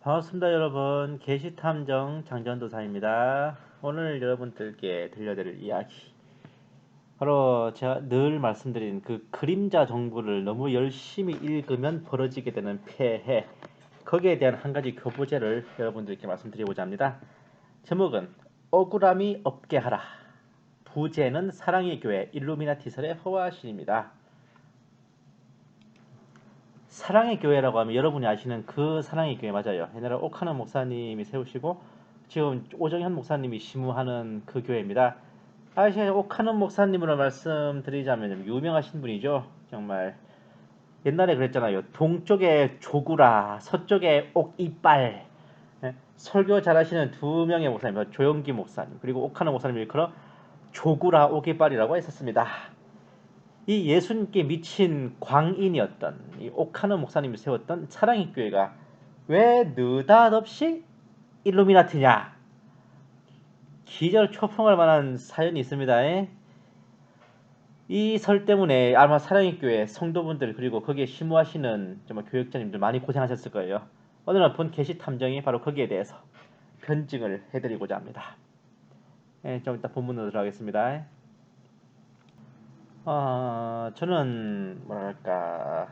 반갑습니다, 여러분. 게시탐정 장전도사입니다. 오늘 여러분들께 들려드릴 이야기, 바로 제가 늘 말씀드린 그 그림자 정보를 너무 열심히 읽으면 벌어지게 되는 폐해, 거기에 대한 한 가지 교보제를 여러분들께 말씀드리고자 합니다. 제목은 억울함이 없게 하라. 부제는 사랑의 교회 일루미나티설의 허화신입니다. 사랑의 교회라고 하면 여러분이 아시는 그 사랑의 교회 맞아요. 옛날에 오카노 목사님이 세우시고 지금 오정현 목사님이 심우하는 그 교회입니다. 제가 오카노 목사님으로 말씀드리자면 유명하신 분이죠. 정말 옛날에 그랬잖아요. 동쪽에 조구라, 서쪽에 옥이빨. 설교 잘하시는 두 명의 목사님, 조영기 목사님 그리고 오카노 목사님이 그런 조구라 옥이빨이라고 했었습니다. 이 예수님께 미친 광인이었던 이 오카노 목사님이 세웠던 사랑의 교회가 왜 느닷없이 일루미나티냐? 기절 초풍할 만한 사연이 있습니다. 이 설 때문에 아마 사랑의 교회 성도분들 그리고 거기에 심우하시는 정말 교역자님들 많이 고생하셨을 거예요. 오늘은 본 게시 탐정이 바로 거기에 대해서 변증을 해드리고자 합니다. 좀 이따 본문으로 들어가겠습니다. 저는 뭐랄까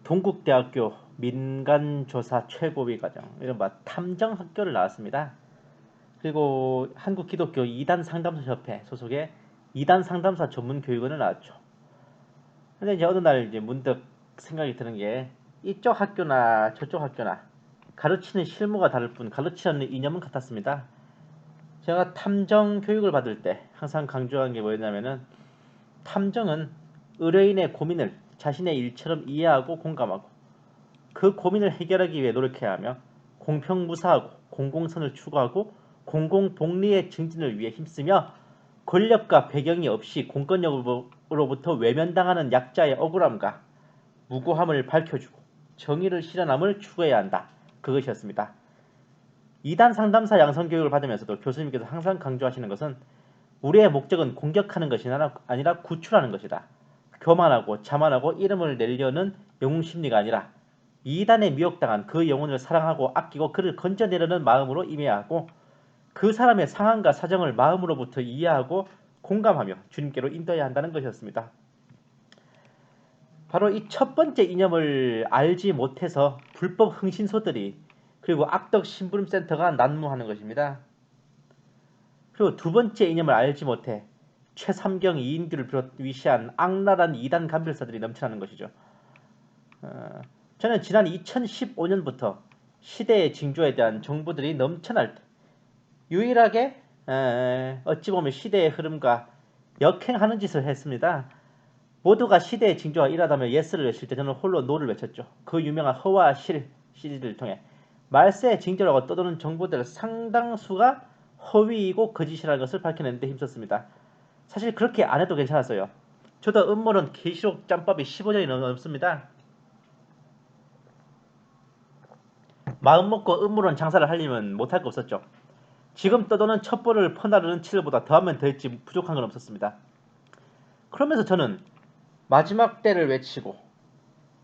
동국대학교 민간조사 최고위 과정 이른바 탐정학교를 나왔습니다. 그리고 한국기독교 이단 상담소협회 소속의 이단 상담사 전문 교육원을 나왔죠. 근데 이제 어느 날 이제 문득 생각이 드는 게 이쪽 학교나 저쪽 학교나 가르치는 실무가 다를 뿐 가르치는 이념은 같았습니다. 제가 탐정 교육을 받을 때 항상 강조한 게 뭐였냐면은 탐정은 의뢰인의 고민을 자신의 일처럼 이해하고 공감하고 그 고민을 해결하기 위해 노력해야 하며 공평무사하고 공공선을 추구하고 공공복리의 증진을 위해 힘쓰며 권력과 배경이 없이 공권력으로부터 외면당하는 약자의 억울함과 무고함을 밝혀주고 정의를 실현함을 추구해야 한다. 그것이었습니다. 이단 상담사 양성교육을 받으면서도 교수님께서 항상 강조하시는 것은 우리의 목적은 공격하는 것이 아니라 구출하는 것이다. 교만하고 자만하고 이름을 내려는 영웅심리가 아니라 이단에 미혹당한 그 영혼을 사랑하고 아끼고 그를 건져내려는 마음으로 임해야 하고 그 사람의 상황과 사정을 마음으로부터 이해하고 공감하며 주님께로 인도해야 한다는 것이었습니다. 바로 이 첫 번째 이념을 알지 못해서 불법 흥신소들이 그리고 악덕 심부름센터가 난무하는 것입니다. 그리고 두 번째 이념을 알지 못해 최삼경 이인규를 위시한 악랄한 이단 간별사들이 넘쳐나는 것이죠. 저는 지난 2015년부터 시대의 징조에 대한 정보들이 넘쳐날 때 유일하게 어찌 보면 시대의 흐름과 역행하는 짓을 했습니다. 모두가 시대의 징조와 일하다며 예스를 외칠 때 저는 홀로 노를 외쳤죠. 그 유명한 허와 실 시리즈를 통해 말세의 징조라고 떠도는 정보들 상당수가 허위이고 거짓이라는 것을 밝혀내는 데 힘썼습니다. 사실 그렇게 안 해도 괜찮았어요. 저도 음모론 계시록 짬밥이 15년이 넘습니다. 마음 먹고 음모론 장사를 하려면 못할 거 없었죠. 지금 떠도는 첩보를 퍼나르는 치들보다 더하면 더했지 부족한 건 없었습니다. 그러면서 저는 마지막 때를 외치고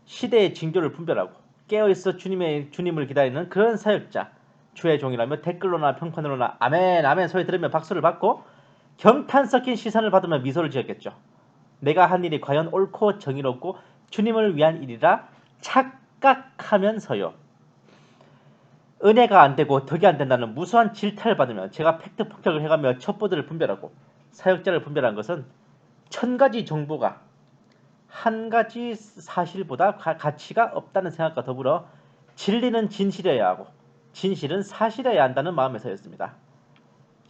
시대의 징조를 분별하고 깨어있어 주님을 기다리는 그런 사역자 주의 종이라며 댓글로나 평판으로나 아멘 아멘 소리 들으며 박수를 받고 경탄 섞인 시선을 받으며 미소를 지었겠죠. 내가 한 일이 과연 옳고 정의롭고 주님을 위한 일이라 착각하면서요. 은혜가 안 되고 덕이 안 된다는 무수한 질타를 받으며 제가 팩트 폭격을 해가며 첩보들을 분별하고 사역자를 분별한 것은 1000가지 정보가 한 가지 사실보다 가치가 없다는 생각과 더불어 진리는 진실이어야 하고 진실은 사실이어야 한다는 마음에서였습니다.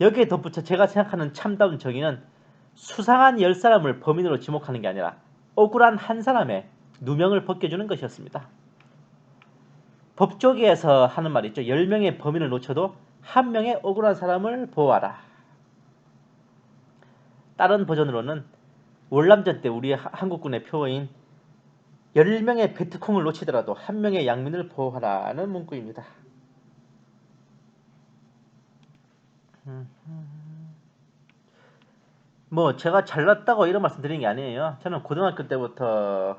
여기에 덧붙여 제가 생각하는 참다운 정의는 수상한 10사람을 범인으로 지목하는 게 아니라 억울한 한 사람의 누명을 벗겨주는 것이었습니다. 법조계에서 하는 말이 있죠. 10명의 범인을 놓쳐도 한 명의 억울한 사람을 보호하라. 다른 버전으로는 월남전 때 우리 한국군의 표어인 10명의 베트콩을 놓치더라도 한 명의 양민을 보호하라는 문구입니다. 뭐 제가 잘났다고 이런 말씀 드리는 게 아니에요. 저는 고등학교 때부터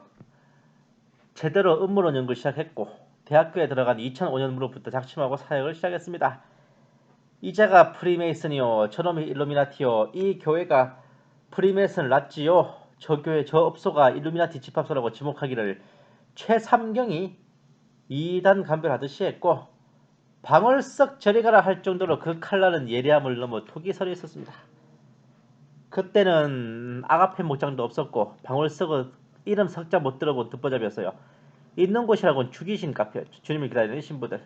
제대로 음모론 연구를 시작했고 대학교에 들어간 2005년으로부터 작심하고 사역을 시작했습니다. 이제가 프리메이슨이요, 저놈이 일루미나티요, 이 교회가 프리메이슨을 놨지요, 저 교회 저 업소가 일루미나티 집합소라고 지목하기를 최삼경이 이단 감별하듯이 했고 방울석 저리가라 할 정도로 그 칼날은 예리함을 넘어 톡이 서려 있었습니다. 그때는 아가페 목장도 없었고 방울석은 이름 석자 못 들어본 듣보잡이었어요. 있는 곳이라고는 죽이신 카페였죠. 주님을 기다리는 신부들.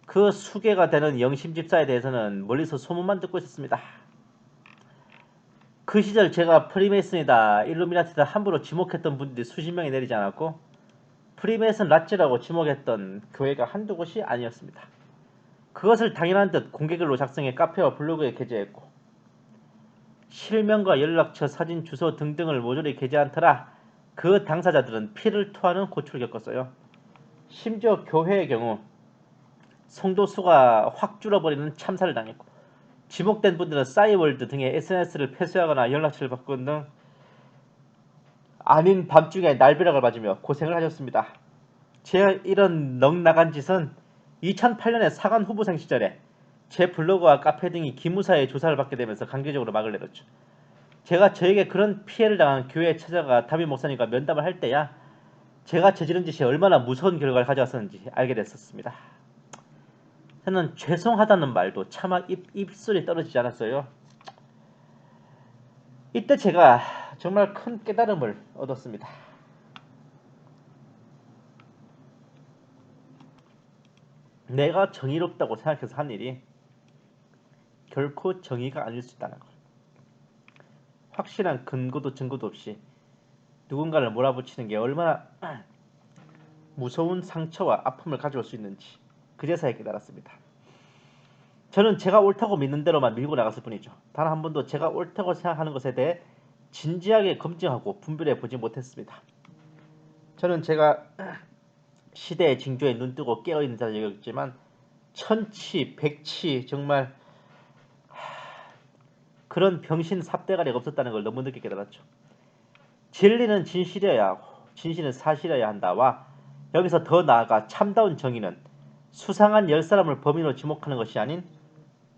그 수괴가 되는 영심집사에 대해서는 멀리서 소문만 듣고 있었습니다. 그 시절 제가 프리메이슨이다, 일루미나티다 함부로 지목했던 분들이 수십 명이 내리지 않았고 프리메이슨 랏지라고 지목했던 교회가 한두 곳이 아니었습니다. 그것을 당연한 듯 공개글로 작성해 카페와 블로그에 게재했고 실명과 연락처, 사진, 주소 등등을 모조리 게재한 터라 그 당사자들은 피를 토하는 고초를 겪었어요. 심지어 교회의 경우 성도 수가 확 줄어버리는 참사를 당했고 지목된 분들은 싸이월드 등의 SNS를 폐쇄하거나 연락처를 바꾼 등 아닌 밤중에 날벼락을 맞으며 고생을 하셨습니다. 제가 이런 넉나간 짓은 2008년에 사관 후보생 시절에 제 블로그와 카페 등이 기무사의 조사를 받게 되면서 강제적으로 막을 내렸죠. 제가 저에게 그런 피해를 당한 교회에 찾아가 담임 목사님과 면담을 할 때야 제가 저지른 짓이 얼마나 무서운 결과를 가져왔었는지 알게 됐었습니다. 저는 죄송하다는 말도 차마 입술이 떨어지지 않았어요. 이때 제가 정말 큰 깨달음을 얻었습니다. 내가 정의롭다고 생각해서 한 일이 결코 정의가 아닐 수 있다는 것. 확실한 근거도 증거도 없이 누군가를 몰아붙이는 게 얼마나 무서운 상처와 아픔을 가져올 수 있는지 그제서야 깨달았습니다. 저는 제가 옳다고 믿는 대로만 밀고 나갔을 뿐이죠. 단 한 번도 제가 옳다고 생각하는 것에 대해 진지하게 검증하고 분별해 보지 못했습니다. 저는 제가 시대의 징조에 눈뜨고 깨어있는 자를 여겼지만 천치, 백치 정말 그런 병신 삽대가리가 없었다는 걸 너무 늦게 깨달았죠. 진리는 진실이어야 하고 진실은 사실이어야 한다와 여기서 더 나아가 참다운 정의는 수상한 10사람을 범인으로 지목하는 것이 아닌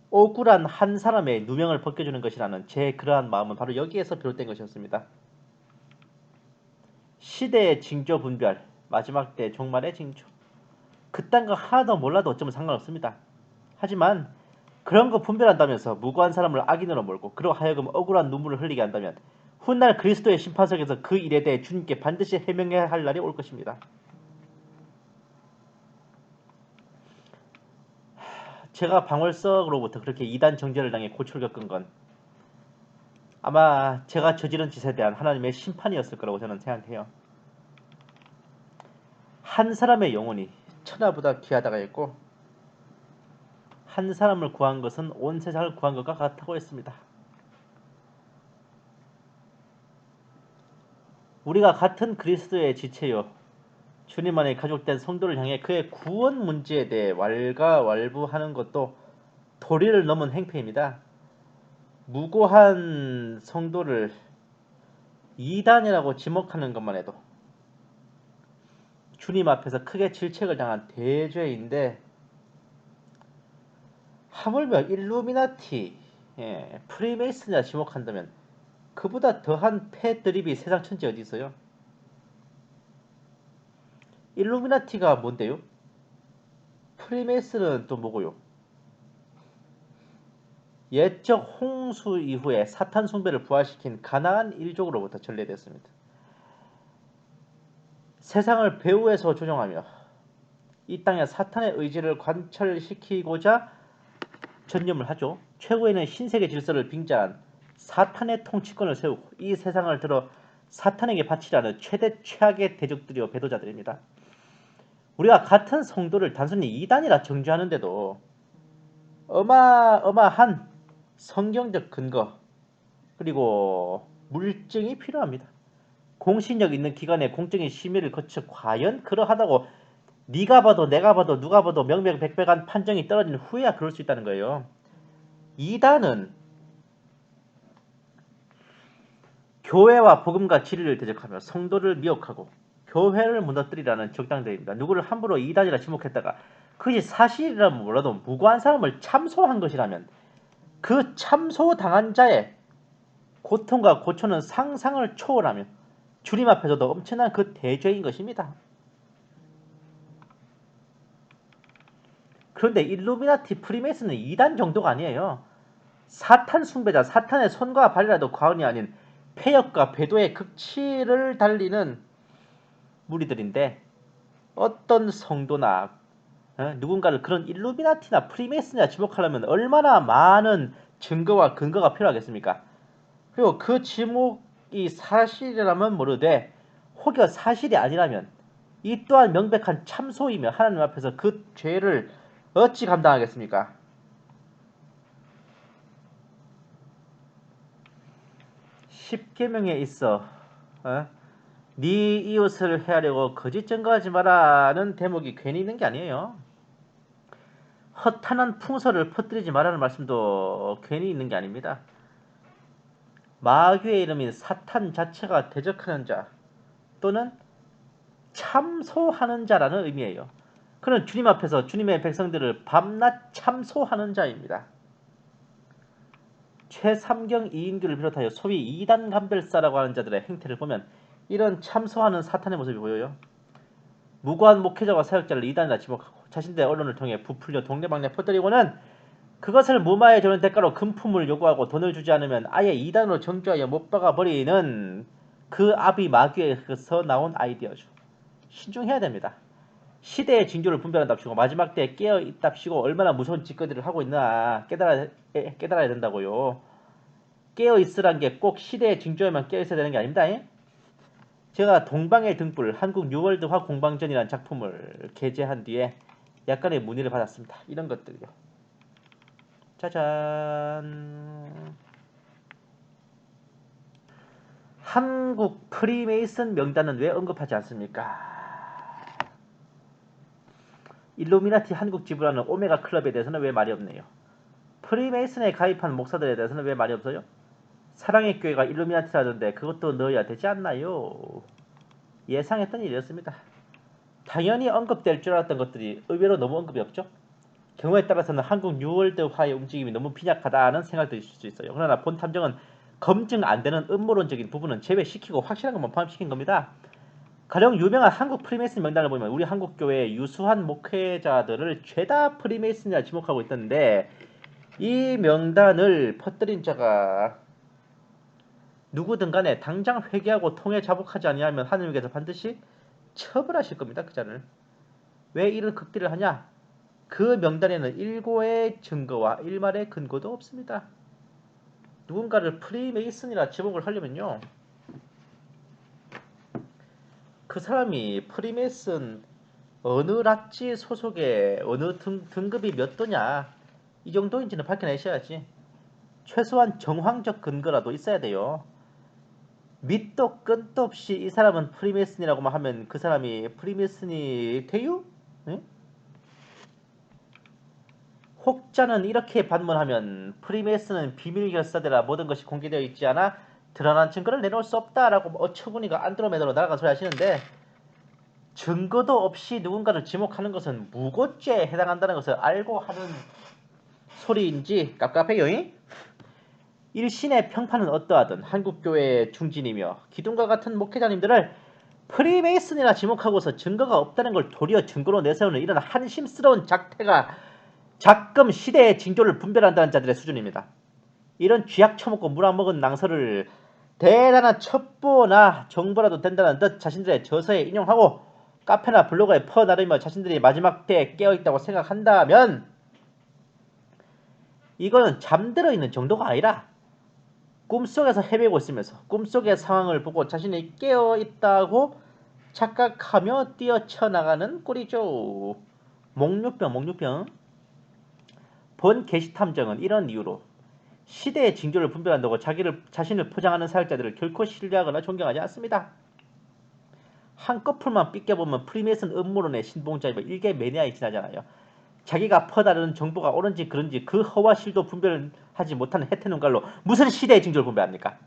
억울한 한 사람의 누명을 벗겨주는 것이라는 제 그러한 마음은 바로 여기에서 비롯된 것이었습니다. 시대의 징조 분별, 마지막 때 종말의 징조. 그딴 거 하나도 몰라도 어쩌면 상관없습니다. 하지만 그런 거 분별한다면서 무고한 사람을 악인으로 몰고 그로 하여금 억울한 눈물을 흘리게 한다면 훗날 그리스도의 심판석에서 그 일에 대해 주님께 반드시 해명해야 할 날이 올 것입니다. 제가 방울석으로부터 그렇게 이단 정죄를 당해 고초를 겪은 건 아마 제가 저지른 짓에 대한 하나님의 심판이었을 거라고 저는 생각해요. 한 사람의 영혼이 천하보다 귀하다가 했고 한 사람을 구한 것은 온 세상을 구한 것과 같다고 했습니다. 우리가 같은 그리스도의 지체요 주님 안에 가족된 성도를 향해 그의 구원 문제에 대해 왈가왈부하는 것도 도리를 넘은 행패입니다. 무고한 성도를 이단이라고 지목하는 것만 해도 주님 앞에서 크게 질책을 당한 대죄인데 하물며 일루미나티, 프리메이슨이라 지목한다면 그보다 더한 패드립이 세상 천지에 어디 있어요? 일루미나티가 뭔데요? 프리메이슨은 또 뭐고요? 옛적 홍수 이후에 사탄 숭배를 부활시킨 가나안 일족으로부터 전래됐습니다. 세상을 배후에서 조종하며 이 땅에 사탄의 의지를 관철시키고자 전념을 하죠. 최고에는 신세계 질서를 빙자한 사탄의 통치권을 세우고 이 세상을 들어 사탄에게 바치라는 최대 최악의 대적들이요 배도자들입니다. 우리가 같은 성도를 단순히 이단이라 정죄하는데도 어마어마한 성경적 근거 그리고 물증이 필요합니다. 공신력 있는 기관의 공적인 심의를 거쳐 과연 그러하다고 네가 봐도 내가 봐도 누가 봐도 명명백백한 판정이 떨어진 후에야 그럴 수 있다는 거예요. 이단은 교회와 복음과 진리를 대적하며 성도를 미혹하고 교회를 무너뜨리라는 적당들입니다. 누구를 함부로 이단이라 지목했다가 그것이 사실이라면 몰라도 무고한 사람을 참소한 것이라면 그 참소당한 자의 고통과 고초는 상상을 초월하며 주님 앞에서도 엄청난 그 대죄인 것입니다. 그런데 일루미나티 프리메이슨은 이단 정도가 아니에요. 사탄 숭배자, 사탄의 손과 발이라도 과언이 아닌 폐역과 배도의 극치를 달리는 무리들인데 어떤 성도나 누군가를 그런 일루미나티나 프리메이슨이나 지목하려면 얼마나 많은 증거와 근거가 필요하겠습니까? 그리고 그 지목이 사실이라면 모르되 혹여 사실이 아니라면 이 또한 명백한 참소이며 하나님 앞에서 그 죄를 어찌 감당하겠습니까? 십계명에 있어 네 이웃을 해하려고 거짓 증거하지 마라는 대목이 괜히 있는 게 아니에요. 허탄한 풍설을 퍼뜨리지 말라는 말씀도 괜히 있는 게 아닙니다. 마귀의 이름인 사탄 자체가 대적하는 자 또는 참소하는 자라는 의미예요. 그는 주님 앞에서 주님의 백성들을 밤낮 참소하는 자입니다. 최삼경 이인규를 비롯하여 소위 이단감별사라고 하는 자들의 행태를 보면 이런 참소하는 사탄의 모습이 보여요. 무고한 목회자와 사역자를 이단이라 지목하고 자신들의 언론을 통해 부풀려 동네방네 퍼뜨리고는 그것을 무마해 주는 대가로 금품을 요구하고 돈을 주지 않으면 아예 이단으로 정죄하여 못 박아버리는 그 아비 마귀에서 나온 아이디어죠. 신중해야 됩니다. 시대의 징조를 분별한답시고 마지막 때에 깨어있답시고 얼마나 무서운 짓거리를 하고 있나 깨달아야 된다고요. 깨어있으란 게 꼭 시대의 징조에만 깨어있어야 되는 게 아닙니다. 제가 동방의 등불 한국 뉴월드화 공방전이라는 작품을 게재한 뒤에 약간의 문의를 받았습니다. 이런 것들요. 짜잔. 한국 프리메이슨 명단은 왜 언급하지 않습니까? 일루미나티 한국 지부라는 오메가 클럽에 대해서는 왜 말이 없네요. 프리메이슨에 가입한 목사들에 대해서는 왜 말이 없어요? 사랑의 교회가 일루미나티라던데 그것도 넣어야 되지 않나요? 예상했던 일이었습니다. 당연히 언급될 줄 알았던 것들이 의외로 너무 언급이 없죠. 경우에 따라서는 한국 뉴월드화의 움직임이 너무 빈약하다는 생각도 있을 수 있어요. 그러나 본 탐정은 검증 안 되는 음모론적인 부분은 제외시키고 확실한 것만 포함시킨 겁니다. 가령 유명한 한국 프리메이슨 명단을 보면 우리 한국 교회의 유수한 목회자들을 죄다 프리메이슨이라 지목하고 있던데 이 명단을 퍼뜨린 자가 누구든 간에 당장 회개하고 통해 자복하지 아니하면 하느님께서 반드시 처벌하실 겁니다. 그 자를. 왜 이런 극딜을 하냐? 그 명단에는 일고의 증거와 일말의 근거도 없습니다. 누군가를 프리메이슨이라 지목을 하려면요. 그 사람이 프리메이슨 어느 락지 소속의 어느 등급이 몇 도냐 이 정도인지는 밝혀내셔야지. 최소한 정황적 근거라도 있어야 돼요. 밑도 끝도 없이 이 사람은 프리메이슨이라고만 하면 그 사람이 프리메이슨이 돼요? 응? 혹자는 이렇게 반문하면 프리메이슨은 비밀 결사대라 모든 것이 공개되어 있지 않아 드러난 증거를 내놓을 수 없다라고 어처구니가 안드로메다로 날아간 소리 하시는데 증거도 없이 누군가를 지목하는 것은 무고죄에 해당한다는 것을 알고 하는 소리인지 깝깝해요. 일신의 평판은 어떠하든 한국교회의 중진이며 기둥과 같은 목회자님들을 프리메이슨이라 지목하고서 증거가 없다는 걸 도리어 증거로 내세우는 이런 한심스러운 작태가 작금 시대의 징조를 분별한다는 자들의 수준입니다. 이런 쥐약 처먹고 물 안 먹은 낭설을 대단한 첩보나 정보라도 된다는 듯 자신들의 저서에 인용하고 카페나 블로그에 퍼나르며 자신들이 마지막 때에 깨어있다고 생각한다면 이거는 잠들어 있는 정도가 아니라 꿈속에서 헤매고 있으면서 꿈속의 상황을 보고 자신이 깨어있다고 착각하며 뛰어쳐나가는 꼴이죠. 목류병. 본 게시탐정은 이런 이유로 시대의 징조를 분별한다고 자신을 포장하는 사역자들을 결코 신뢰하거나 존경하지 않습니다. 한꺼풀만 삐껴보면 프리메이슨 음모론의 신봉자이며 일개 매니아에 지나잖아요. 자기가 퍼다르는 정보가 옳은지 그른지 그 허와 실도 분별하지 못하는 해태눈깔로 무슨 시대의 징조를 분별합니까?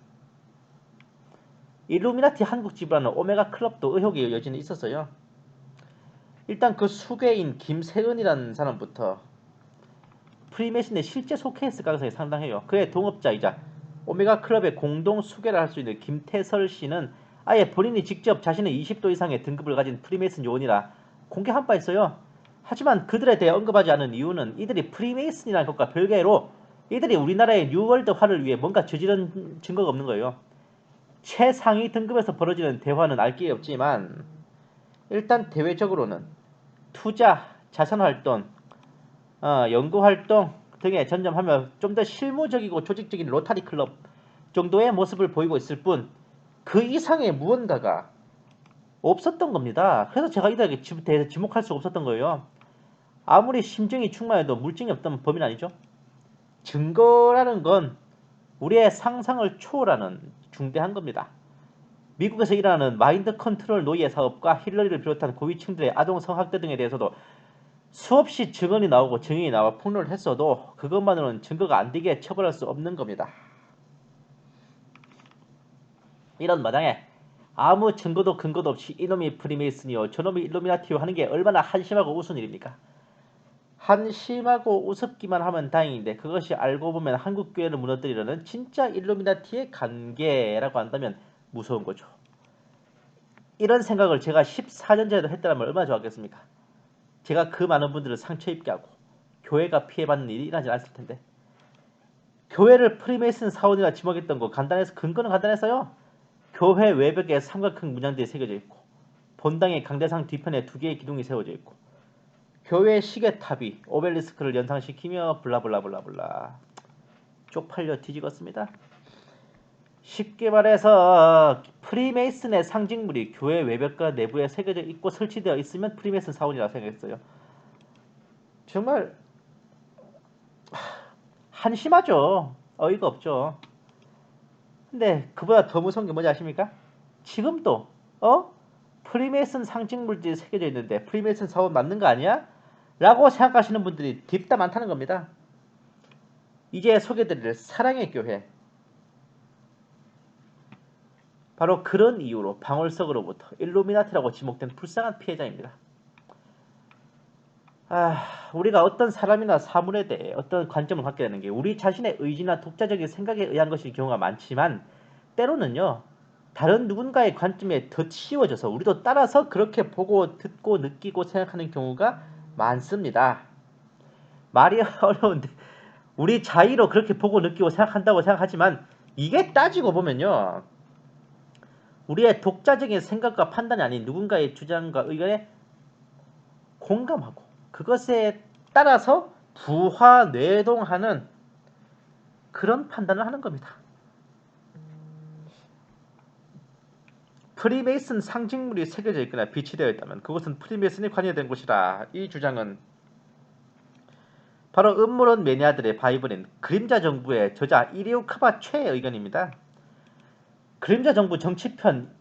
일루미나티 한국 지부라는 오메가 클럽도 의혹의 여지는 있었어요. 일단 그 수괴인 김세은이라는 사람부터 프리메이슨에 실제 속해있을 가능성이 상당해요. 그의 동업자이자 오메가 클럽의 공동 수괴를 할 수 있는 김태설 씨는 아예 본인이 직접 자신의 20도 이상의 등급을 가진 프리메이슨 요원이라 공개한 바 있어요. 하지만 그들에 대해 언급하지 않은 이유는 이들이 프리메이슨이라는 것과 별개로 이들이 우리나라의 뉴월드화를 위해 뭔가 저지른 증거가 없는 거예요. 최상위 등급에서 벌어지는 대화는 알 길이 없지만 일단 대외적으로는 투자, 자선활동, 연구활동 등에 전념하며 좀 더 실무적이고 조직적인 로타리 클럽 정도의 모습을 보이고 있을 뿐 그 이상의 무언가가 없었던 겁니다. 그래서 제가 이들에게 대해서 지목할 수가 없었던 거예요. 아무리 심증이 충만해도 물증이 없다면 범인 아니죠? 증거라는 건 우리의 상상을 초월하는 중대한 겁니다. 미국에서 일어나는 마인드 컨트롤 노예 사업과 힐러리를 비롯한 고위층들의 아동 성학대 등에 대해서도 수없이 증언이 나오고 증인이 나와 폭로를 했어도 그것만으로는 증거가 안 되게 처벌할 수 없는 겁니다. 이런 마당에 아무 증거도 근거도 없이 이놈이 프리메이슨이요 저놈이 일루미나티요 하는 게 얼마나 한심하고 우스운 일입니까? 한심하고 우습기만 하면 다행인데 그것이 알고 보면 한국 교회를 무너뜨리려는 진짜 일루미나티의 관계라고 한다면 무서운 거죠. 이런 생각을 제가 14년 전에도 했더라면 얼마나 좋았겠습니까? 제가 그 많은 분들을 상처 입게 하고 교회가 피해받는 일이 일어나지 않았을 텐데. 교회를 프리메이슨 사원이라 지목했던 거 근거는 간단했어요. 교회 외벽에 삼각형 문양들이 새겨져 있고 본당의 강대상 뒤편에 2개의 기둥이 세워져 있고 교회 시계탑이 오벨리스크를 연상시키며 블라블라블라블라 쪽팔려 뒤집었습니다. 쉽게 말해서 프리메이슨의 상징물이 교회 외벽과 내부에 새겨져 있고 설치되어 있으면 프리메이슨 사원이라고 생각했어요. 정말 한심하죠. 어이가 없죠. 근데 그보다 더 무서운 게 뭔지 아십니까? 지금도 프리메이슨 상징물들이 새겨져 있는데 프리메이슨 사원 맞는 거 아니야? 라고 생각하시는 분들이 딥다 많다는 겁니다. 이제 소개드릴 사랑의 교회, 바로 그런 이유로 방울석으로부터 일루미나티라고 지목된 불쌍한 피해자입니다. 우리가 어떤 사람이나 사물에 대해 어떤 관점을 갖게 되는 게 우리 자신의 의지나 독자적인 생각에 의한 것일 경우가 많지만 때로는요 다른 누군가의 관점에 덧씌워져서 우리도 따라서 그렇게 보고 듣고 느끼고 생각하는 경우가 많습니다. 말이 어려운데 우리 자의로 그렇게 보고 느끼고 생각한다고 생각하지만 이게 따지고 보면요 우리의 독자적인 생각과 판단이 아닌 누군가의 주장과 의견에 공감하고 그것에 따라서 부화뇌동하는 그런 판단을 하는 겁니다. 프리메이슨 상징물이 새겨져 있거나 비치되어 있다면 그것은 프리메이슨이 관여된 곳이라. 이 주장은 바로 음모론 매니아들의 바이블인 그림자 정부의 저자 이리오 카바 최의 의견입니다. 그림자 정부 정치편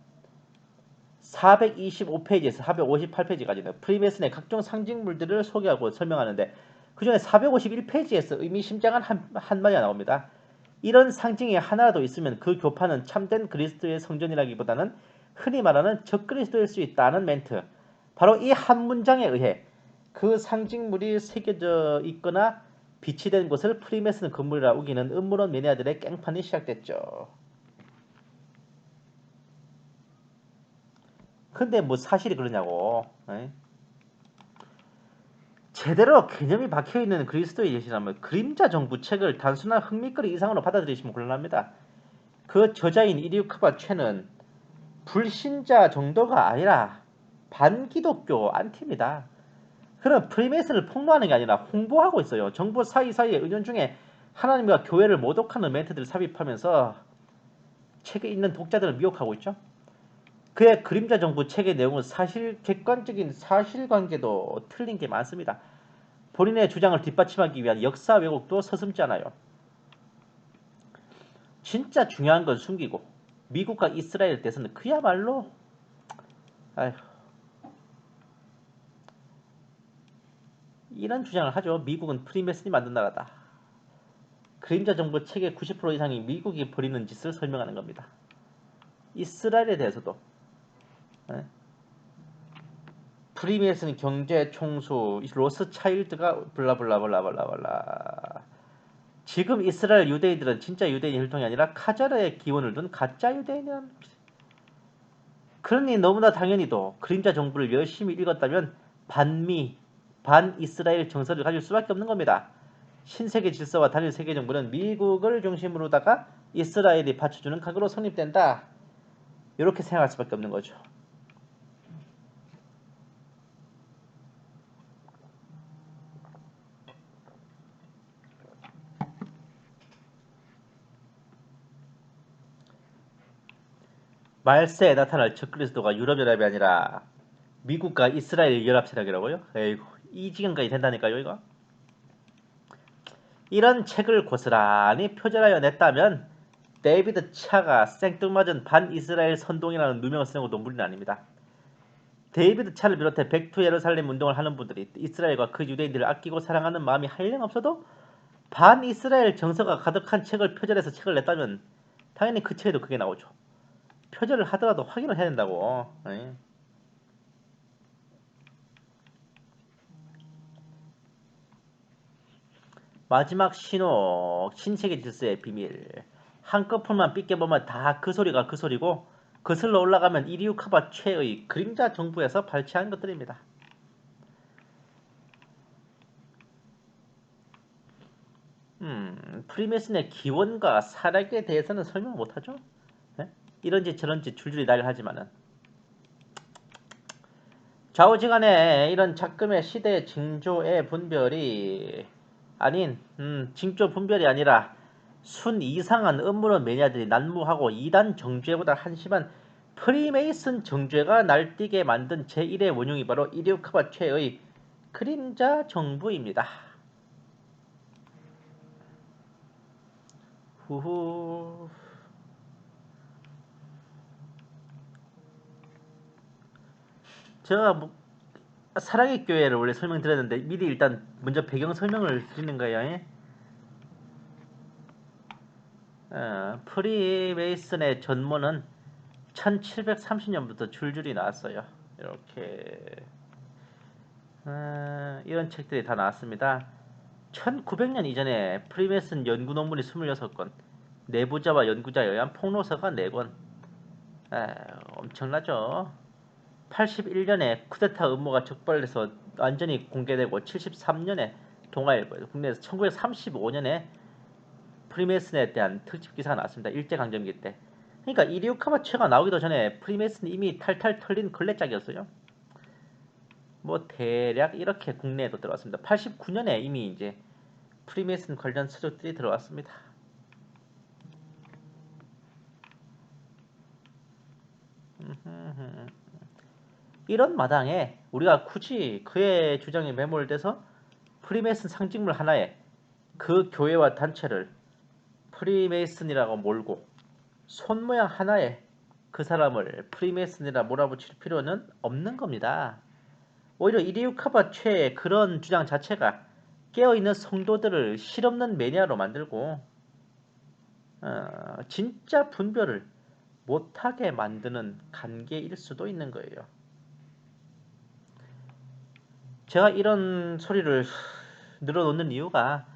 425페이지에서 458페이지까지는 프리메이슨의 각종 상징물들을 소개하고 설명하는데 그 중에 451페이지에서 의미심장한 한마디가 나옵니다. 이런 상징이 하나라도 있으면 그 교파는 참된 그리스도의 성전이라기보다는 흔히 말하는 적그리스도일 수 있다는 멘트. 바로 이 한 문장에 의해 그 상징물이 새겨져 있거나 비치된 곳을 프리메이슨 건물이라 우기는 음모론 매니아들의 깽판이 시작됐죠. 근데 뭐 사실이 그러냐고. 에이? 제대로 개념이 박혀있는 그리스도의 예시라면 그림자 정부 책을 단순한 흥미거리 이상으로 받아들이시면 곤란합니다. 그 저자인 이리우크바 최는 불신자 정도가 아니라 반기독교 안티입니다. 그런 프리메이슨을 폭로하는 게 아니라 홍보하고 있어요. 정부 사이사이의 의견 중에 하나님과 교회를 모독하는 멘트들을 삽입하면서 책에 있는 독자들을 미혹하고 있죠. 그의 그림자 정부 책의 내용은 사실 객관적인 사실관계도 틀린 게 많습니다. 본인의 주장을 뒷받침하기 위한 역사 왜곡도 서슴지 않아요. 진짜 중요한 건 숨기고 미국과 이스라엘에 대해서는 그야말로 아휴, 이런 주장을 하죠. 미국은 프리메슨이 만든 나라다. 그림자 정부 책의 90% 이상이 미국이 벌이는 짓을 설명하는 겁니다. 이스라엘에 대해서도 예? 프리메이슨 경제 총수 로스차일드가 블라블라블라블라블라. 지금 이스라엘 유대인들은 진짜 유대인 혈통이 아니라 카자르의 기원을 둔 가짜 유대인이란. 그러니 너무나 당연히도 그림자 정부를 열심히 읽었다면 반미, 반이스라엘 정서를 가질 수밖에 없는 겁니다. 신세계 질서와 단일 세계 정부는 미국을 중심으로다가 이스라엘이 받쳐주는 각으로 성립된다. 이렇게 생각할 수밖에 없는 거죠. 말세에 나타날 적 그리스도가 유럽연합이 아니라 미국과 이스라엘 연합세력이라고요? 에이구, 이 지경까지 된다니까요, 이거? 이런 책을 고스란히 표절하여 냈다면 데이비드 차가 생뚱맞은 반이스라엘 선동이라는 누명을 쓰는 것도 무리는 아닙니다. 데이비드 차를 비롯해 백투 예루살렘 운동을 하는 분들이 이스라엘과 그 유대인들을 아끼고 사랑하는 마음이 한량 없어도 반이스라엘 정서가 가득한 책을 표절해서 책을 냈다면 당연히 그 책에도 그게 나오죠. 표절을 하더라도 확인을 해야 된다고. 마지막 신호, 신세계 질서의 비밀. 한꺼풀만 삐껴보면 다 그 소리가 그 소리고 거슬러 올라가면 이리우카바 최의 그림자 정부에서 발췌한 것들입니다. 프리메슨의 기원과 사락에 대해서는 설명 못하죠. 네? 이런지 저런지 줄줄이 날하지만은 좌우지간에 이런 작금의 시대 징조의 분별이 아닌 징조 분별이 아니라 순 이상한 음모론 매니아들이 난무하고 이단 정죄보다 한심한 프리메이슨 정죄가 날뛰게 만든 제1의 원흉이 바로 이리우카바 최의 그림자 정부입니다. 후후. 제가 사랑의 교회를 원래 설명드렸는데 미리 일단 먼저 배경 설명을 드리는 거예요. 프리메이슨의 전문은 1730년부터 줄줄이 나왔어요. 이렇게 이런 책들이 다 나왔습니다. 1900년 이전에 프리메이슨 연구 논문이 26건, 내부자와 연구자에 의한 폭로서가 4권. 엄청나죠. 81년에 쿠데타 음모가 적발돼서 완전히 공개되고 73년에 동아일보에서, 국내에서 1935년에 프리메이슨에 대한 특집 기사가 나왔습니다. 일제강점기 때. 그러니까 이리우카바 최가 나오기도 전에 프리메이슨이 이미 탈탈 털린 걸레짝이었어요. 뭐 대략 이렇게 국내에도 들어왔습니다. 89년에 이미 이제 프리메이슨 관련 서적들이 들어왔습니다. 이런 마당에 우리가 굳이 그의 주장에 매몰돼서 프리메이슨 상징물 하나에 그 교회와 단체를 프리메이슨이라고 몰고 손 모양 하나에 그 사람을 프리메이슨이라 몰아붙일 필요는 없는 겁니다. 오히려 이리우카바 최의 그런 주장 자체가 깨어있는 성도들을 실없는 매니아로 만들고 진짜 분별을 못하게 만드는 관계일 수도 있는 거예요. 제가 이런 소리를 늘어놓는 이유가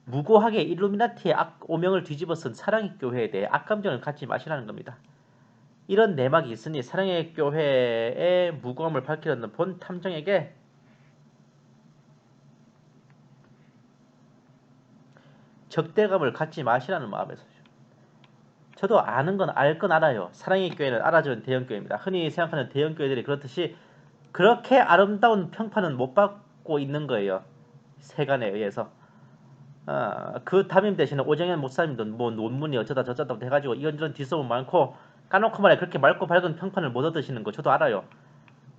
무고하게 일루미나티의 오명을 뒤집어 쓴 사랑의 교회에 대해 악감정을 갖지 마시라는 겁니다. 이런 내막이 있으니 사랑의 교회의 무고함을 밝히려는 본 탐정에게 적대감을 갖지 마시라는 마음에서죠. 저도 아는 건 알 건 알아요. 사랑의 교회는 알아주는 대형교회입니다. 흔히 생각하는 대형교회들이 그렇듯이 그렇게 아름다운 평판은 못 받고 있는 거예요. 세간에 의해서. 그 담임 대신에 오정현 목사님도 뭐 논문이 어쩌다 저쩌다 해가지고 이런저런 뒷소문 많고 까놓고 말해 그렇게 맑고 밝은 평판을 못 얻으시는 거 저도 알아요.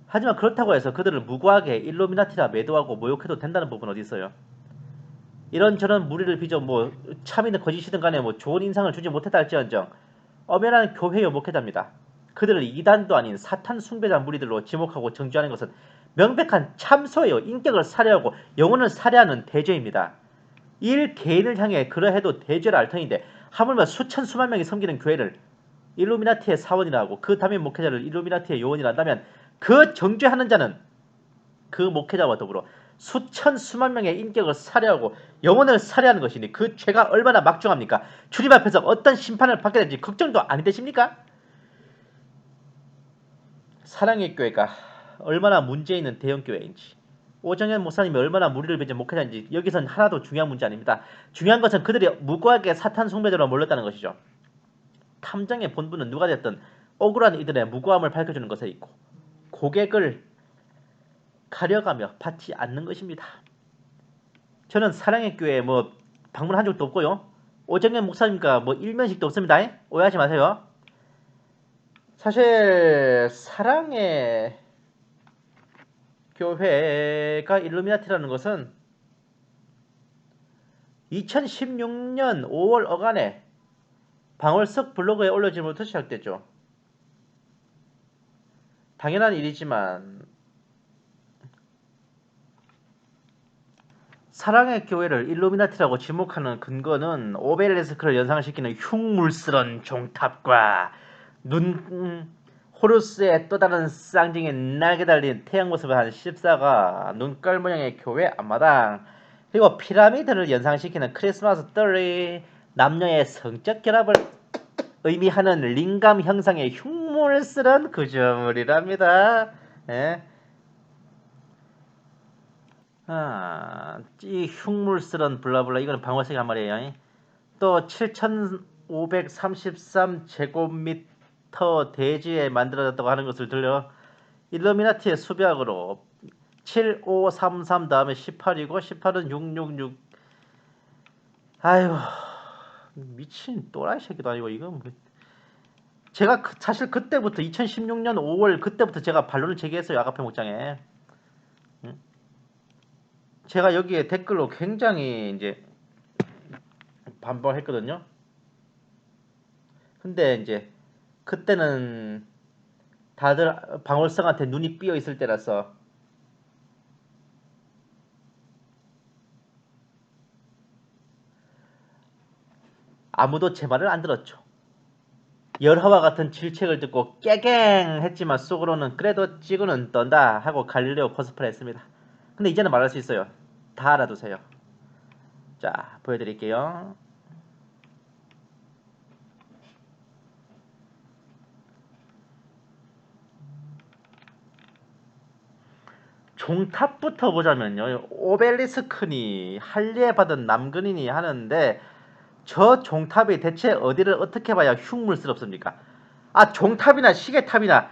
하지만 그렇다고 해서 그들을 무고하게 일루미나티라 매도하고 모욕해도 된다는 부분 어디 있어요? 이런저런 무리를 빚어 뭐 참이든 거짓이든 간에 뭐 좋은 인상을 주지 못했다 할지언정 엄연한 교회의 목회자입니다. 그들을 이단도 아닌 사탄 숭배자 무리들로 지목하고 정죄하는 것은 명백한 참소예요. 인격을 살해하고 영혼을 살해하는 대죄입니다. 일 개인을 향해 그러해도 대죄를 알 터인데 하물며 수천 수만 명이 섬기는 교회를 일루미나티의 사원이라고 그 담임 목회자를 일루미나티의 요원이라 한다면 그 정죄하는 자는 그 목회자와 더불어 수천 수만 명의 인격을 살해하고 영혼을 살해하는 것이니 그 죄가 얼마나 막중합니까? 주님 앞에서 어떤 심판을 받게 될지 걱정도 아니 되십니까? 사랑의 교회가 얼마나 문제 있는 대형 교회인지 오정현 목사님이 얼마나 무리를 빚은 목회자인지 여기선 하나도 중요한 문제 아닙니다. 중요한 것은 그들이 무고하게 사탄 숭배자로 몰렸다는 것이죠. 탐정의 본분은 누가 됐든 억울한 이들의 무고함을 밝혀주는 것에 있고 고객을 가려가며 받지 않는 것입니다. 저는 사랑의 교회에 뭐 방문한 적도 없고요. 오정현 목사님과 뭐 일면식도 없습니다. 오해하지 마세요. 사실 사랑의 교회가 일루미나티라는 것은 2016년 5월 어간에 방월석 블로그에 올려지면부터 시작됐죠. 당연한 일이지만 사랑의 교회를 일루미나티라고 지목하는 근거는 오벨리스크를 연상시키는 흉물스런 종탑과 호루스의 또 다른 쌍둥이 날개 달린 태양 모습을 한 십사가, 눈깔 모양의 교회 앞마당, 그리고 피라미드를 연상시키는 크리스마스 트리, 남녀의 성적 결합을 의미하는 링감 형상의 흉물스런 구조물이랍니다. 예? 이 흉물스런 블라블라 이거는 방어색이 한 말이에요. 또 7533제곱미터 대지에 만들어졌다고 하는 것을 들려 일루미나티의 수백으로 7533 다음에 18이고 18은 666. 아이고 미친 또라이 새끼도 아니고 이거 뭐. 제가 사실 그때부터 2016년 5월 그때부터 제가 반론을 제기했어요. 아가페 목장에. 응? 제가 여기에 댓글로 굉장히 이제 반박했거든요. 근데 이제 그때는 다들 방울성한테 눈이 삐어 있을 때라서 아무도 제 말을 안 들었죠. 열화와 같은 질책을 듣고 깨갱 했지만 속으로는 그래도 지구는 떤다 하고 갈릴레오 코스프레 했습니다. 근데 이제는 말할 수 있어요. 다 알아두세요. 자, 보여드릴게요. 종탑부터 보자면요. 오벨리스크니 할례받은 남근이니 하는데 저 종탑이 대체 어디를 어떻게 봐야 흉물스럽습니까? 종탑이나 시계탑이나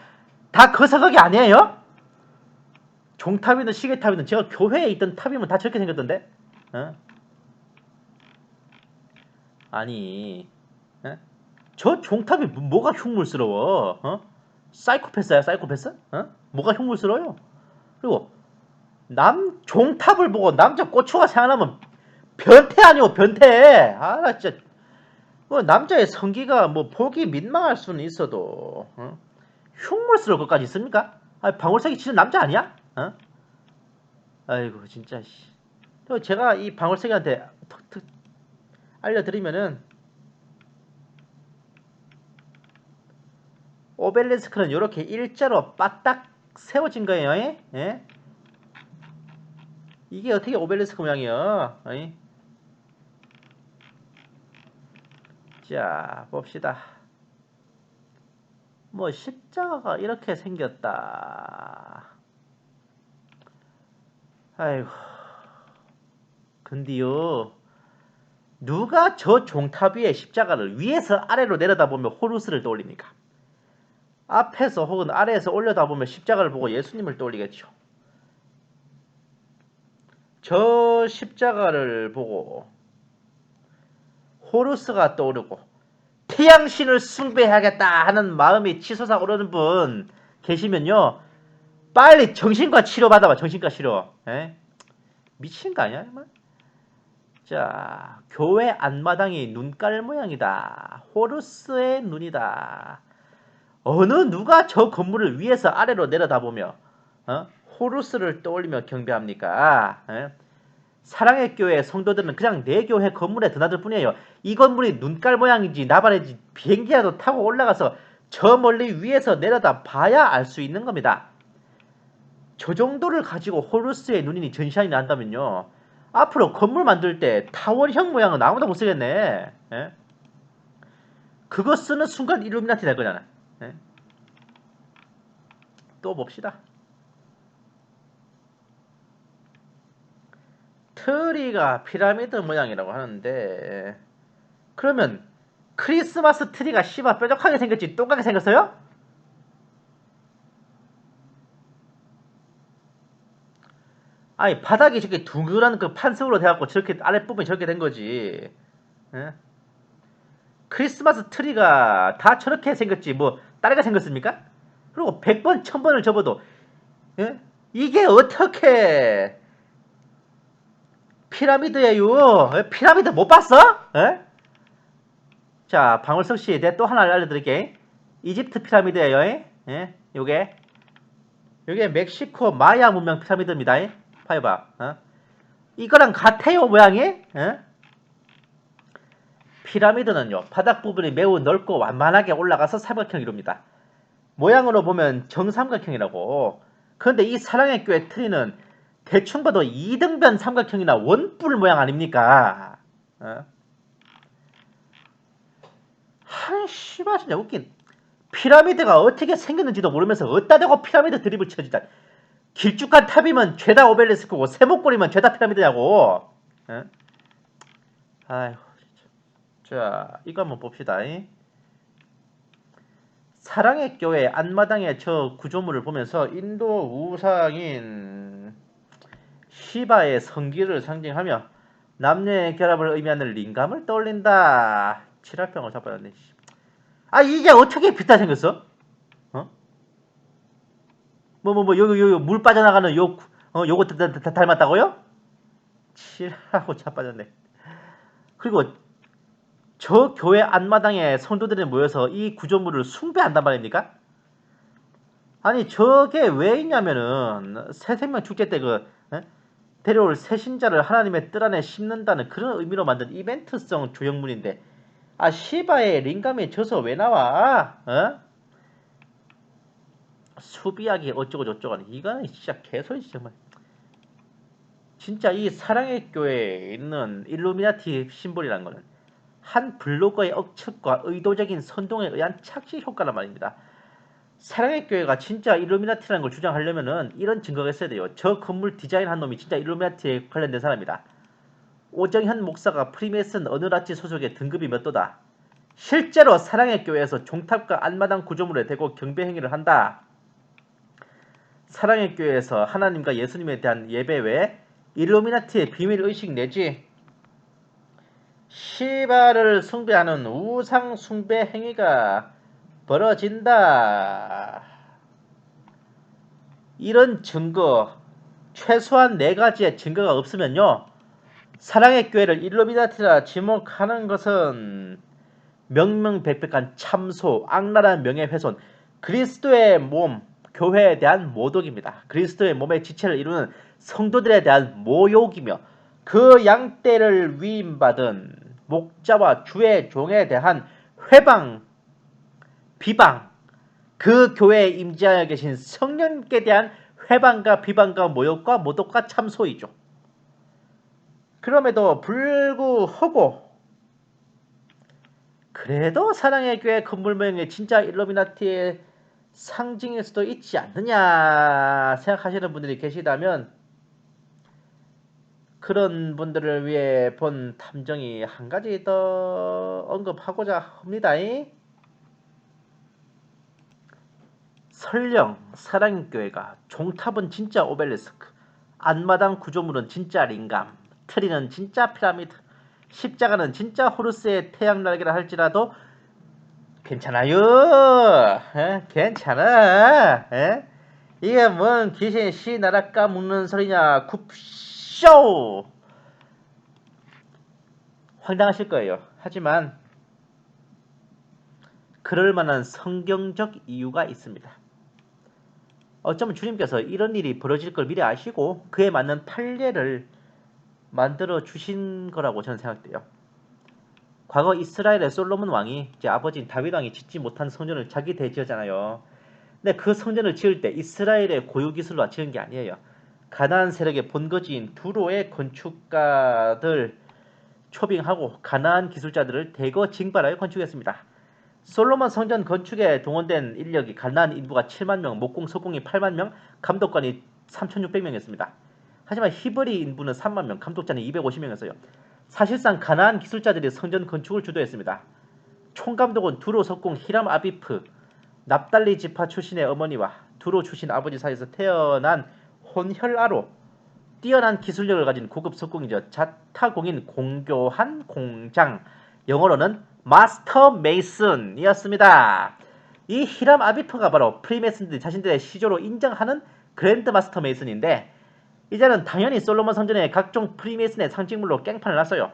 다 그 사각이 아니에요? 종탑이든 시계탑이든 제가 교회에 있던 탑이면 다 저렇게 생겼던데? 어? 아니, 어? 저 종탑이 뭐가 흉물스러워? 사이코패스야, 사이코패스? 뭐가 흉물스러워요? 그리고 종탑을 보고 남자 꼬추가 생각나면 변태 아니오, 변태. 나 진짜 남자의 성기가 뭐 보기 민망할 수는 있어도 흉물스러울 것까지 있습니까? 방울색이 진짜 남자 아니야? 아이고 진짜 씨. 제가 이 방울색이한테 툭툭 알려드리면은 오벨리스크는 이렇게 일자로 빠딱 세워진 거예요. 예? 이게 어떻게 오벨리스크 모양이야? 자 봅시다. 뭐 십자가가 이렇게 생겼다. 아이고 근데요 누가 저 종탑 위에 십자가를 위에서 아래로 내려다보며 호루스를 떠올립니까? 앞에서 혹은 아래에서 올려다보며 십자가를 보고 예수님을 떠올리겠죠. 저 십자가를 보고 호루스가 떠오르고 태양신을 숭배해야겠다 하는 마음이 치솟아 오르는 분 계시면요. 빨리 정신과 치료 받아봐. 정신과 치료. 미친 거 아니야? 자, 교회 앞마당이 눈깔 모양이다. 호루스의 눈이다. 어느 누가 저 건물을 위에서 아래로 내려다보며 호루스를 떠올리며 경배합니까? 사랑의 교회 성도들은 그냥 내 교회 건물에 드나들 뿐이에요. 이 건물이 눈깔 모양인지 나발인지 비행기라도 타고 올라가서 저 멀리 위에서 내려다 봐야 알 수 있는 겁니다. 저 정도를 가지고 호루스의 눈이 전시안이 난다면요. 앞으로 건물 만들 때 타월형 모양은 아무도 못 쓰겠네. 예? 그거 쓰는 순간 일루미나티 될 거잖아. 예? 또 봅시다. 트리가 피라미드 모양이라고 하는데 그러면 크리스마스 트리가 씨발 뾰족하게 생겼지 똑같게 생겼어요? 아니 바닥이 저렇게 둥그란 그 판석으로 돼갖고 저렇게 아랫부분이 저렇게 된 거지. 예? 크리스마스 트리가 다 저렇게 생겼지 뭐 다르게 생겼습니까? 그리고 100번 1000번을 접어도 예? 이게 어떻게 피라미드예요? 예? 피라미드 못 봤어? 예? 자 방울석씨 내가 또 하나 알려드릴게. 이집트 피라미드예요. 예? 요게 멕시코 마야 문명 피라미드입니다. 봐봐. 이거랑 같아요 모양이? 예? 피라미드는요 바닥 부분이 매우 넓고 완만하게 올라가서 삼각형 이룹니다. 모양으로 보면 정삼각형이라고. 그런데 이 사랑의 교회 트리는 대충 봐도 이등변 삼각형이나 원뿔 모양 아닙니까? 씨발 진짜 웃긴. 피라미드가 어떻게 생겼는지도 모르면서 어디다 대고 피라미드 드립을 쳐주다. 길쭉한 탑이면 죄다 오벨리스크고 세목골이면 죄다 피라미드냐고. 아휴. 자 이거 한번 봅시다. 사랑의 교회 앞마당의 저 구조물을 보면서 인도 우상인 시바의 성기를 상징하며 남녀의 결합을 의미하는 링감을 떠올린다. 칠할병을 잡아놨네. 아 이게 어떻게 비슷하게 생겼어? 어? 요 물 빠져나가는 요거 닮았다고요? 칠하고 자빠졌네. 그리고 저 교회 앞마당에 성도들이 모여서 이 구조물을 숭배한단 말입니까? 아니 저게 왜 있냐면은 새 생명 축제 때 데려올 새 신자를 하나님의 뜰 안에 심는다는 그런 의미로 만든 이벤트성 조형물인데 아 시바의 링감이 져서 왜 나와? 수비하기 어쩌고 저쩌고 하니 이거는 진짜 개소리지 정말. 진짜 이 사랑의 교회에 있는 일루미나티 심볼이라는 거는 한 블로거의 억측과 의도적인 선동에 의한 착시 효과란 말입니다. 사랑의 교회가 진짜 일루미나티라는 걸 주장하려면은 이런 증거가 있어야 돼요. 저 건물 디자인한 놈이 진짜 일루미나티에 관련된 사람이다. 오정현 목사가 프리메이슨 어느 라치 소속의 등급이 몇 도다. 실제로 사랑의 교회에서 종탑과 안마당 구조물에 대고 경배 행위를 한다. 사랑의 교회에서 하나님과 예수님에 대한 예배 외에 일루미나티의 비밀의식 내지 시바를 숭배하는 우상 숭배 행위가 벌어진다. 이런 증거 최소한 4가지의 증거가 없으면요 사랑의 교회를 일루미나티라 지목하는 것은 명명백백한 참소, 악랄한 명예훼손, 그리스도의 몸, 교회에 대한 모독입니다. 그리스도의 몸의 지체를 이루는 성도들에 대한 모욕이며 그 양떼를 위임받은 목자와 주의 종에 대한 회방, 비방, 그 교회에 임재하여 계신 성령께 대한 회방과 비방과 모욕과 모독과 참소이죠. 그럼에도 불구하고 그래도 사랑의 교회 건물 모형이 진짜 일루미나티의 상징일 수도 있지 않느냐 생각하시는 분들이 계시다면 그런 분들을 위해 본 탐정이 한 가지 더 언급하고자 합니다. 설령 사랑의 교회가 종탑은 진짜 오벨리스크, 앞마당 구조물은 진짜 링감, 트리는 진짜 피라미드, 십자가는 진짜 호루스의 태양 날개라 할지라도 괜찮아요. 괜찮아. 이게 뭔 귀신 씨 나라 까먹는 소리냐. 굽쇼. 황당하실 거예요. 하지만 그럴 만한 성경적 이유가 있습니다. 어쩌면 주님께서 이런 일이 벌어질 걸 미리 아시고 그에 맞는 판례를 만들어 주신 거라고 저는 생각돼요. 과거 이스라엘의 솔로몬 왕이 이제 아버지인 다윗 왕이 짓지 못한 성전을 자기 대지었잖아요. 근데 그 성전을 지을 때 이스라엘의 고유 기술로 지은 게 아니에요. 가나안 세력의 본거지인 두로의 건축가들 초빙하고 가나안 기술자들을 대거 징발하여 건축했습니다. 솔로몬 성전 건축에 동원된 인력이 가나안 인구가 7만 명, 목공 석공이 8만 명, 감독관이 3,600명이었습니다. 하지만 히브리 인구는 3만 명, 감독자는 250명이었어요. 사실상 가나안 기술자들이 성전 건축을 주도했습니다. 총감독은 두로 석공 히람 아비프, 납달리 지파 출신의 어머니와 두로 출신 아버지 사이에서 태어난 혼혈아로 뛰어난 기술력을 가진 고급 석공이죠. 자타공인 공교한 공장, 영어로는 마스터 메이슨이었습니다. 이 히람 아비프가 바로 프리메이슨들이 자신들의 시조로 인정하는 그랜드 마스터 메이슨인데, 이제는 당연히 솔로몬 성전에 각종 프리메이슨의 상징물로 깽판을 놨어요.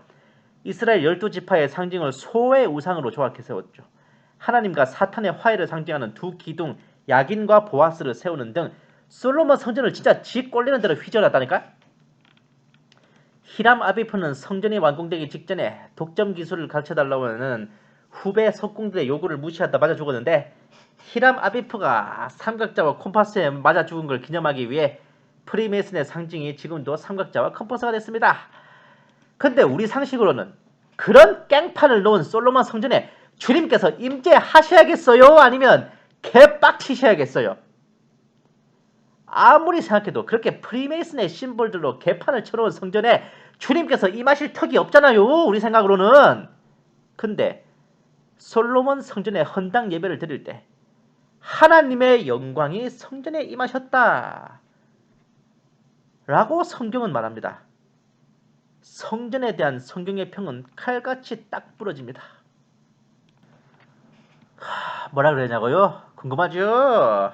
이스라엘 12지파의 상징을 소의 우상으로 조각해 세웠죠. 하나님과 사탄의 화해를 상징하는 두 기둥 야긴과 보아스를 세우는 등 솔로몬 성전을 진짜 지 꼴리는 대로 휘저었다니까. 히람 아비프는 성전이 완공되기 직전에 독점 기술을 가르쳐달라고 하는 후배 석공들의 요구를 무시하다 맞아 죽었는데, 히람 아비프가 삼각자와 콤파스에 맞아 죽은 걸 기념하기 위해 프리메이슨의 상징이 지금도 삼각자와 컴퍼스가 됐습니다. 근데 우리 상식으로는 그런 깽판을 놓은 솔로몬 성전에 주님께서 임재하셔야겠어요? 아니면 개빡치셔야겠어요? 아무리 생각해도 그렇게 프리메이슨의 심볼들로 개판을 쳐놓은 성전에 주님께서 임하실 턱이 없잖아요, 우리 생각으로는. 근데 솔로몬 성전에 헌당 예배를 드릴 때 하나님의 영광이 성전에 임하셨다 라고 성경은 말합니다. 성전에 대한 성경의 평은 칼같이 딱 부러집니다. 뭐라 그러냐고요? 궁금하죠?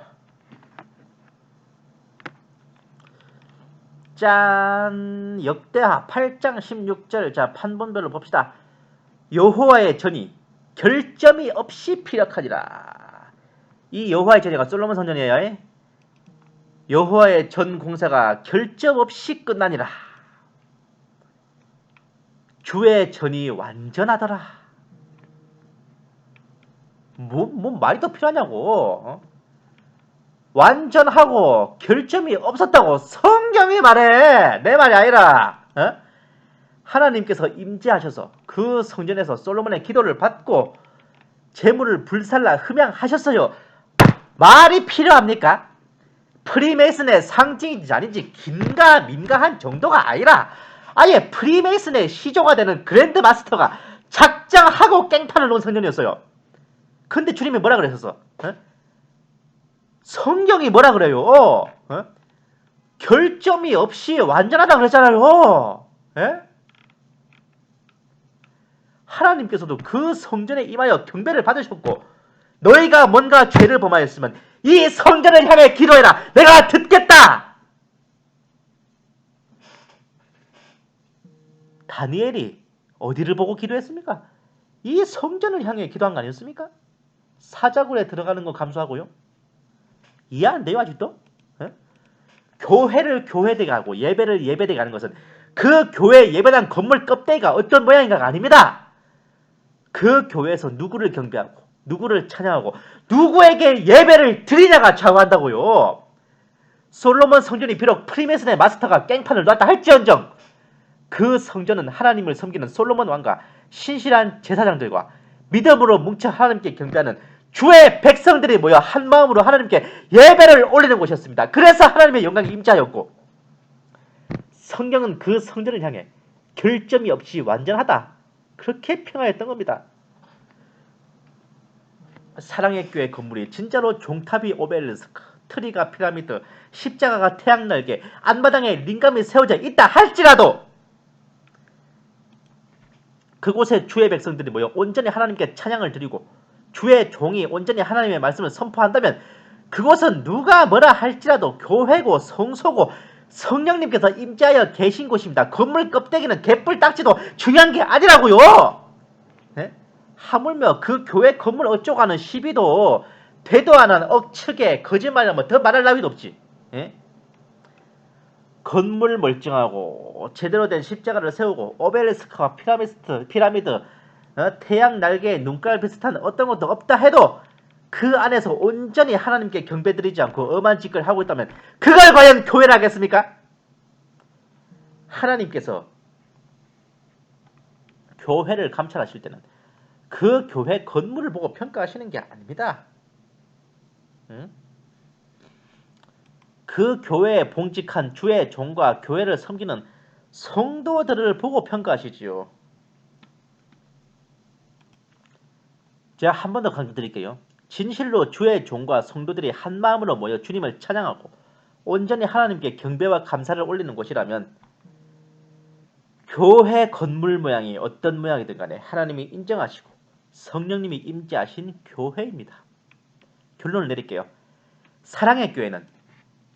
짠! 역대하 8장 16절. 자, 판본별로 봅시다. 여호와의 전이 결점이 없이 피력하니라. 이 여호와의 전이가 솔로몬 성전이에요. 여호와의 전 공사가 결점 없이 끝나니라. 주의 전이 완전하더라. 뭐 말이 더 필요하냐고. 완전하고 결점이 없었다고 성경이 말해. 내 말이 아니라. 하나님께서 임재하셔서 그 성전에서 솔로몬의 기도를 받고 재물을 불살라 흠양하셨어요. 말이 필요합니까? 프리메이슨의 상징인지 아닌지 긴가민가한 정도가 아니라 아예 프리메이슨의 시조가 되는 그랜드 마스터가 작정하고 깽판을 놓은 성전이었어요. 근데 주님이 뭐라 그러셨어? 성경이 뭐라 그래요? 결점이 없이 완전하다 그랬잖아요. 하나님께서도 그 성전에 임하여 경배를 받으셨고, 너희가 뭔가 죄를 범하였으면 이 성전을 향해 기도해라. 내가 듣겠다. 다니엘이 어디를 보고 기도했습니까? 이 성전을 향해 기도한 거 아니었습니까? 사자굴에 들어가는 거 감수하고요. 이해 안 돼요 아직도? 교회를 교회되게 하고 예배를 예배되게 하는 것은 그 교회 예배당 건물 껍데기가 어떤 모양인가가 아닙니다. 그 교회에서 누구를 경배하고 누구를 찬양하고 누구에게 예배를 드리냐가 좌우한다고요. 솔로몬 성전이 비록 프리메이슨의 마스터가 깽판을 놨다 할지언정 그 성전은 하나님을 섬기는 솔로몬 왕과 신실한 제사장들과 믿음으로 뭉쳐 하나님께 경배하는 주의 백성들이 모여 한 마음으로 하나님께 예배를 올리는 곳이었습니다. 그래서 하나님의 영광이 임재하였고, 성경은 그 성전을 향해 결점이 없이 완전하다 그렇게 평하였던 겁니다. 사랑의 교회 건물이 진짜로 종탑이 오벨리스크, 트리가 피라미드, 십자가가 태양날개, 안마당에 링감이 세워져 있다 할지라도 그곳에 주의 백성들이 모여 온전히 하나님께 찬양을 드리고 주의 종이 온전히 하나님의 말씀을 선포한다면 그곳은 누가 뭐라 할지라도 교회고 성소고 성령님께서 임재하여 계신 곳입니다. 건물 껍데기는 개뿔 딱지도 중요한 게 아니라고요. 네? 하물며 그 교회 건물 어쩌고 하는 시비도 되도 않은 억측에 거짓말이라면 더 말할 나위도 없지. 네? 건물 멀쩡하고 제대로 된 십자가를 세우고 오벨리스크와 피라미드, 태양 날개에 눈깔 비슷한 어떤 것도 없다 해도 그 안에서 온전히 하나님께 경배드리지 않고 엄한 짓을 하고 있다면 그걸 과연 교회라 하겠습니까? 하나님께서 교회를 감찰하실 때는 그 교회 건물을 보고 평가하시는 게 아닙니다. 응? 그 교회에 봉직한 주의 종과 교회를 섬기는 성도들을 보고 평가하시지요. 제가 한 번 더 강조드릴게요. 진실로 주의 종과 성도들이 한 마음으로 모여 주님을 찬양하고 온전히 하나님께 경배와 감사를 올리는 곳이라면 교회 건물 모양이 어떤 모양이든 간에 하나님이 인정하시고 성령님이 임재하신 교회입니다. 결론을 내릴게요. 사랑의 교회는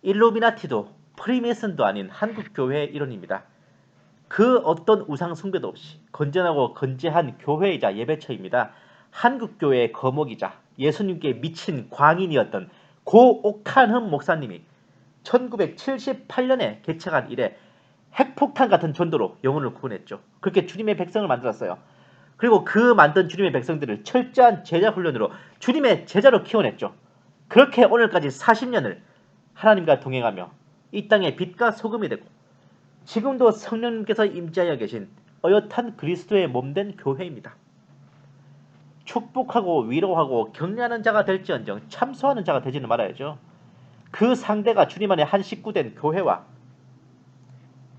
일루미나티도 프리메이슨도 아닌 한국교회의 일원입니다. 그 어떤 우상 숭배도 없이 건전하고 건재한 교회이자 예배처입니다. 한국교회의 거목이자 예수님께 미친 광인이었던 고 옥한흠 목사님이 1978년에 개척한 이래 핵폭탄 같은 전도로 영혼을 구원했죠. 그렇게 주님의 백성을 만들었어요. 그리고 그 만든 주님의 백성들을 철저한 제자 훈련으로 주님의 제자로 키워냈죠. 그렇게 오늘까지 40년을 하나님과 동행하며 이 땅의 빛과 소금이 되고 지금도 성령님께서 임재하여 계신 어엿한 그리스도의 몸된 교회입니다. 축복하고 위로하고 격려하는 자가 될지언정 참소하는 자가 되지는 말아야죠. 그 상대가 주님 안에 한 식구된 교회와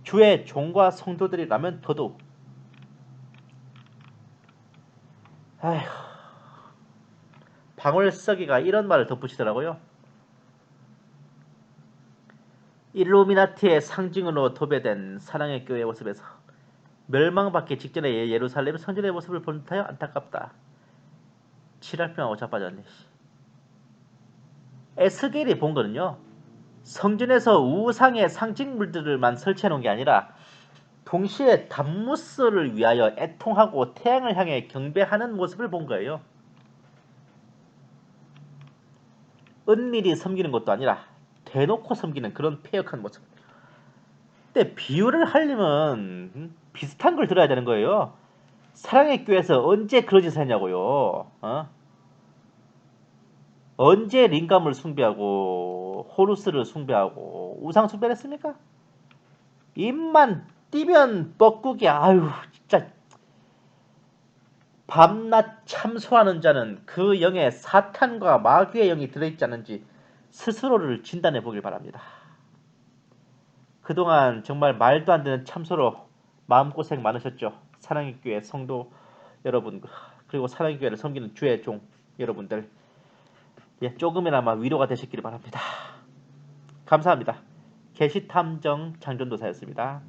주의 종과 성도들이라면 더더욱. 아휴, 방울석이가 이런 말을 덧붙이더라고요. 일루미나티의 상징으로 도배된 사랑의 교회의 모습에서 멸망받기 직전의 예루살렘 성전의 모습을 본 듯하여 안타깝다. 칠할병하고 자빠졌네. 에스겔이 본 거는요. 성전에서 우상의 상징물들만 설치해 놓은 게 아니라 동시에 담무스를 위하여 애통하고 태양을 향해 경배하는 모습을 본 거예요. 은밀히 섬기는 것도 아니라 대놓고 섬기는 그런 패역한 모습. 근데 비유를 하려면 비슷한 걸 들어야 되는 거예요. 사랑의 교회에서 언제 그런 짓을 했냐고요. 언제 링감을 숭배하고 호루스를 숭배하고 우상 숭배를 했습니까? 입만 띄면 뻐꾸기. 아유 진짜. 밤낮 참소하는 자는 그 영에 사탄과 마귀의 영이 들어있지 않은지 스스로를 진단해 보길 바랍니다. 그동안 정말 말도 안 되는 참소로 마음고생 많으셨죠. 사랑의 교회 성도 여러분, 그리고 사랑의 교회를 섬기는 주의 종 여러분들, 조금이나마 위로가 되셨기를 바랍니다. 감사합니다. 계시탐정 장전도사였습니다.